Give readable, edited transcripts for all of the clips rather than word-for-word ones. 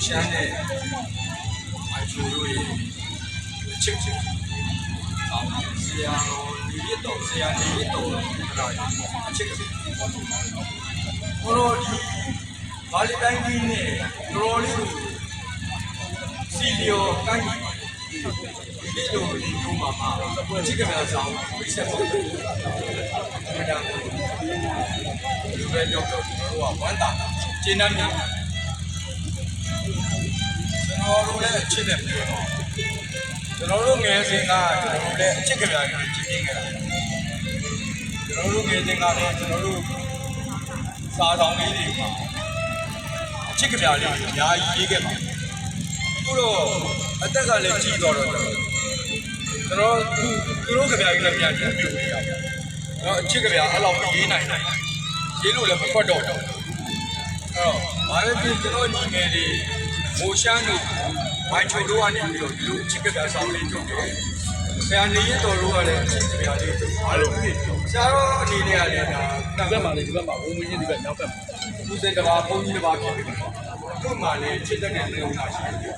ရှမ်းနဲ့အချိုတို့ရဲ့ချစ်အောင်ဆရာတော်ဒီရတော့ဆရာဒီရတော့အချစ်တော်ဒီဘာလီတိုင်းကြီးနဲ့တော်လေးကိုစီလျော်ကိုင်းဒီလိုဒီလိုမှာချစ်ကြတာဆောင်ဝိဆက်ပေါ်တယ်ဒါကဒီဘက်ရောက်တော့ကျွန်တော်တို့ကဝမ်းသာကျင်းနှံ့ကျွန်တော်တို့လည်းချစ်တယ်ပြောတော့ကျွန်တော်တို့ငယ်စဉ်ကကျွန်တော်တို့လည်းအချစ်ကြတာကြီးချစ်ခဲ့တာကျွန်တော်တို့ငယ်စဉ်ကလည်းကျွန်တော်တို့စာဆောင်လေးတွေမှာအချစ်ကြတာလေးအများကြီးရေးခဲ့ပါအခုတော့အသက်ကလည်းကြီးသွားတော့ကျွန်တော်သူတို့ကြပြားကြီးလည်းပြန်ကြည့်ပြလို့ရပါတော့အချစ်ကြပြားအဲ့လောက်ရေးနိုင်တယ်ရေးလို့လည်းမဖွက်တော့ဘူးအဲ့တော့ဘာပဲဖြစ်ကျွန်တော်ညီငယ်တွေမိုးရှမ်းတို့ဝိုင်းချိုတို့ကနေပြီးတော့ဒီလိုအချစ်ကြပြားဆောင်လေးထုတ်တယ်ဆရာနေရတော်တို့ကလည်းအချစ်ကြပြားလေးထုတ်ဘာလို့ဆရာတော်အနေနဲ့ကလည်းဒါဒီဘက်မှာဝုံမင်းကြီးဒီဘက်နောက်ဘက်ဦးစင်တပါဘုန်းကြီးတပါဖြစ်ပြီသူ့မှာလည်းချစ်တဲ့နေုံလာရှိတယ်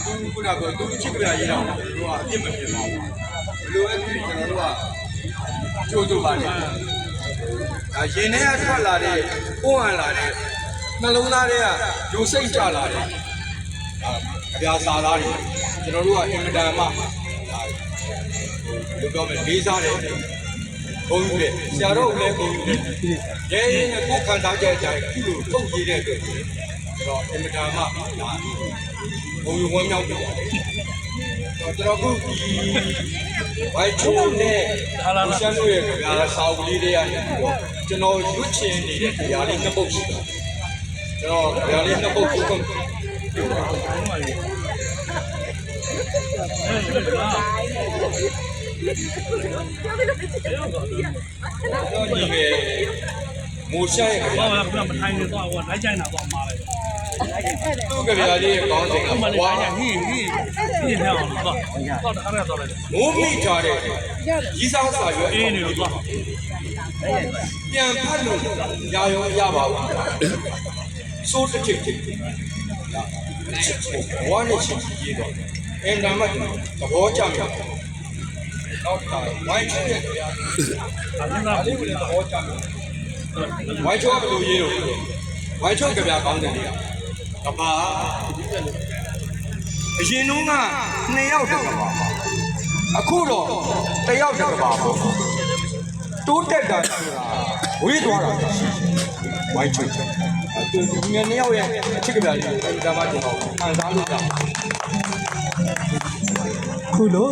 သူခုနကသူချစ်ကြပြားရေးတော့တို့ကအပြစ်မဖြစ်ပါဘူးဘယ်လိုလဲကျွန်တော်တို့ကကြိုးကြိုးပါလေဒါရင်ထဲကထွက်လာတဲ့ပိုးဟန်လာတဲ့နှလုံးသားတွေကယိုစိတ်ကြလာတယ်အပြာစာသားတွေကျွန်တော်တို့ကအင်မတန်မှဘယ်လိုပြောမလဲလေးစားတယ်ဘုန်းကြီးတွေဆရာတော်ဦးလည်းဘုန်းကြီးတွေရဲရဲနဲ့ကိုယ်ခံစားချက်အတိုင်းသူ့ကိုထုတ်ရေးတဲ့အတွက်ကျွန်တော်အင်မတန်မှဒါဘုံဝမ်းမြောက်တယ်ကျွန်တော်ခုဒီဝိုင်ချိုးနဲ့ဘူရှမ်းတို့ရဲ့ကြပြားစာအုပ်လေးတွေကနေကျွန်တော်ရွတ်ချင်နေတဲ့ကြပြားလေးနှစ်ပုဒ်ရှိတာကျွန်တော်ကြပြားလေးနှစ်ပုဒ်ကိုကျွန်တော်ဒီပဲမိုးရှမ်းရဲ့ကြပြားမထိုင်နေတော့လိုက်ချိုင်းတာတော့မှားလိုက်သူ့ကြပြားလေးရဲ့ကောင်းစဉ်ကဝါဟိဟဲ့အောင်တော့တခါရတော့လိုက်မိုးမိထားတဲ့ရီးစားစာရွက်အင်းနေလို့တော့ပြန်ဖတ်လို့ရာရောရပါဘူးစိုးတစ်ချက်ဝါနဲ့ချစ်ရေးတော့အင်တာမတ်သဘောကျမြောက်နောက်တစ်ခါဝိုင်းချိုးရဲ့တရားဒါလေးကိုလည်းသဘောကျမြောက်ဝိုင်းချိုးကဘယ်လိုရေးလို့ဝိုင်းချိုးကြပြားကောင်းတယ်လေကဘာအရင်တုန်းက2ယောက်တကဘာအခုတော့1ယောက်တကဘာပေါ့တိုးတက်တာဆိုတာဝေးသွားတာဝိုင်းချိုးသူငယ်2ယောက်ရဲ့အချစ်ကြပြားလေးကိုဒါမှကျွန်တော်ခံစားလို့ရခုလို့